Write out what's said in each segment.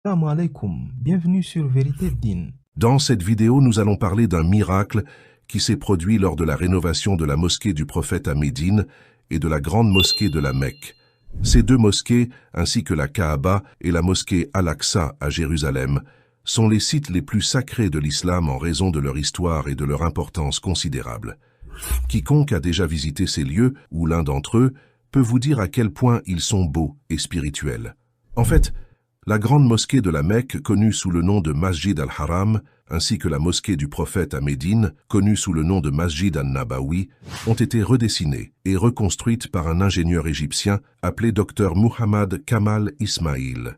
Assalamu alaikum, bienvenue sur Vérité Din. Dans cette vidéo, nous allons parler d'un miracle qui s'est produit lors de la rénovation de la mosquée du prophète à Médine et de la grande mosquée de la Mecque. Ces deux mosquées, ainsi que la Kaaba et la mosquée Al-Aqsa à Jérusalem, sont les sites les plus sacrés de l'islam en raison de leur histoire et de leur importance considérable. Quiconque a déjà visité ces lieux, ou l'un d'entre eux, peut vous dire à quel point ils sont beaux et spirituels. En fait, la grande mosquée de la Mecque, connue sous le nom de Masjid al-Haram, ainsi que la mosquée du prophète à Médine, connue sous le nom de Masjid al-Nabawi, ont été redessinées et reconstruites par un ingénieur égyptien appelé Dr Muhammad Kamal Ismail.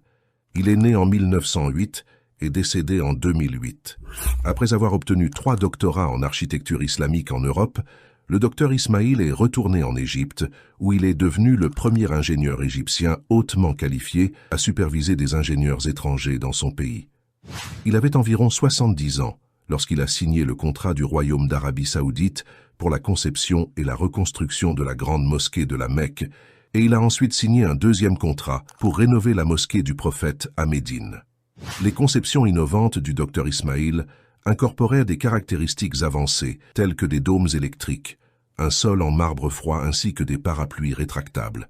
Il est né en 1908 et décédé en 2008. Après avoir obtenu 3 doctorats en architecture islamique en Europe, le docteur Ismail est retourné en Égypte, où il est devenu le premier ingénieur égyptien hautement qualifié à superviser des ingénieurs étrangers dans son pays. Il avait environ 70 ans lorsqu'il a signé le contrat du Royaume d'Arabie Saoudite pour la conception et la reconstruction de la grande mosquée de la Mecque, et il a ensuite signé un deuxième contrat pour rénover la mosquée du prophète à Médine. Les conceptions innovantes du docteur Ismail incorporaient des caractéristiques avancées, telles que des dômes électriques, un sol en marbre froid ainsi que des parapluies rétractables.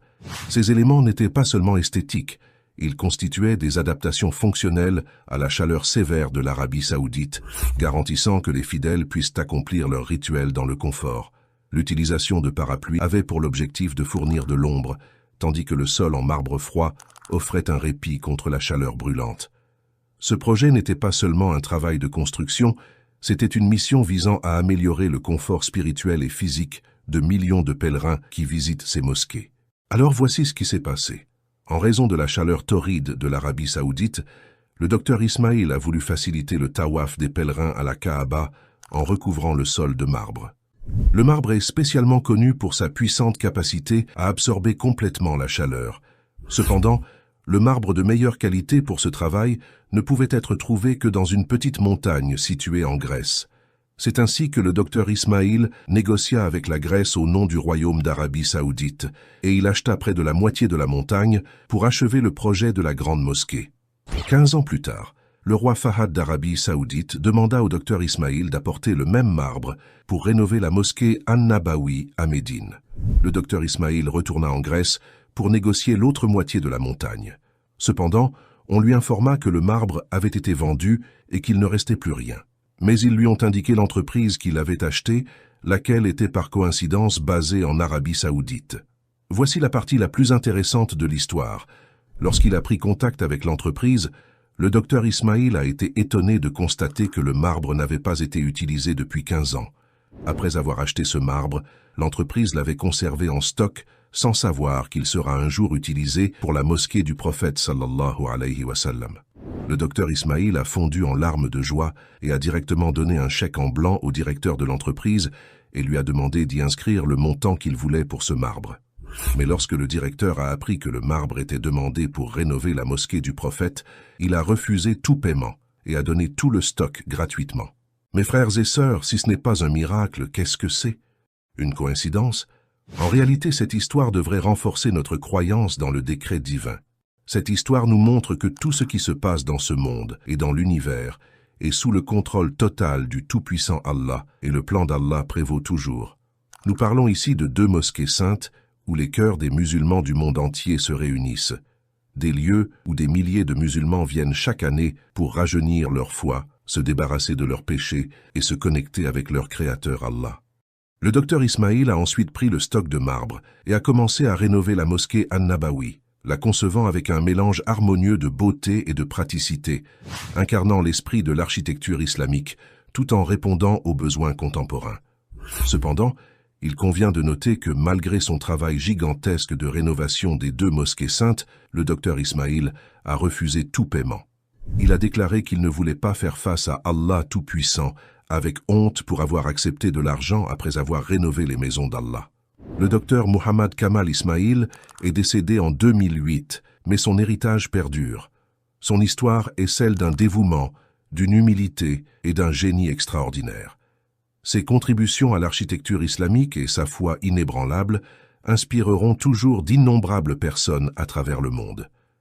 Ces éléments n'étaient pas seulement esthétiques, ils constituaient des adaptations fonctionnelles à la chaleur sévère de l'Arabie saoudite, garantissant que les fidèles puissent accomplir leurs rituels dans le confort. L'utilisation de parapluies avait pour l'objectif de fournir de l'ombre, tandis que le sol en marbre froid offrait un répit contre la chaleur brûlante. Ce projet n'était pas seulement un travail de construction, c'était une mission visant à améliorer le confort spirituel et physique de millions de pèlerins qui visitent ces mosquées. Alors voici ce qui s'est passé. En raison de la chaleur torride de l'Arabie saoudite, le docteur Ismail a voulu faciliter le tawaf des pèlerins à la Kaaba en recouvrant le sol de marbre. Le marbre est spécialement connu pour sa puissante capacité à absorber complètement la chaleur. Cependant, le marbre de meilleure qualité pour ce travail ne pouvait être trouvé que dans une petite montagne située en Grèce. C'est ainsi que le docteur Ismail négocia avec la Grèce au nom du Royaume d'Arabie Saoudite, et il acheta près de la moitié de la montagne pour achever le projet de la grande mosquée. 15 ans plus tard, le roi Fahad d'Arabie Saoudite demanda au docteur Ismail d'apporter le même marbre pour rénover la mosquée An-Nabawi à Médine. Le docteur Ismail retourna en Grèce pour négocier l'autre moitié de la montagne. Cependant, on lui informa que le marbre avait été vendu et qu'il ne restait plus rien. Mais ils lui ont indiqué l'entreprise qu'il avait achetée, laquelle était par coïncidence basée en Arabie Saoudite. Voici la partie la plus intéressante de l'histoire. Lorsqu'il a pris contact avec l'entreprise, le docteur Ismail a été étonné de constater que le marbre n'avait pas été utilisé depuis 15 ans. Après avoir acheté ce marbre, l'entreprise l'avait conservé en stock sans savoir qu'il sera un jour utilisé pour la mosquée du prophète sallallahu alayhi wa sallam. Le docteur Ismail a fondu en larmes de joie et a directement donné un chèque en blanc au directeur de l'entreprise et lui a demandé d'y inscrire le montant qu'il voulait pour ce marbre. Mais lorsque le directeur a appris que le marbre était demandé pour rénover la mosquée du prophète, il a refusé tout paiement et a donné tout le stock gratuitement. Mes frères et sœurs, si ce n'est pas un miracle, qu'est-ce que c'est? Une coïncidence? En réalité, cette histoire devrait renforcer notre croyance dans le décret divin. Cette histoire nous montre que tout ce qui se passe dans ce monde et dans l'univers est sous le contrôle total du tout-puissant Allah, et le plan d'Allah prévaut toujours. Nous parlons ici de 2 mosquées saintes où les cœurs des musulmans du monde entier se réunissent, des lieux où des milliers de musulmans viennent chaque année pour rajeunir leur foi, se débarrasser de leurs péchés et se connecter avec leur Créateur Allah. Le docteur Ismail a ensuite pris le stock de marbre et a commencé à rénover la mosquée An-Nabawi, la concevant avec un mélange harmonieux de beauté et de praticité, incarnant l'esprit de l'architecture islamique, tout en répondant aux besoins contemporains. Cependant, il convient de noter que malgré son travail gigantesque de rénovation des 2 mosquées saintes, le docteur Ismail a refusé tout paiement. Il a déclaré qu'il ne voulait pas faire face à Allah Tout-Puissant, avec honte pour avoir accepté de l'argent après avoir rénové les maisons d'Allah. Le docteur Muhammad Kamal Ismail est décédé en 2008, mais son héritage perdure. Son histoire est celle d'un dévouement, d'une humilité et d'un génie extraordinaire. Ses contributions à l'architecture islamique et sa foi inébranlable inspireront toujours d'innombrables personnes à travers le monde.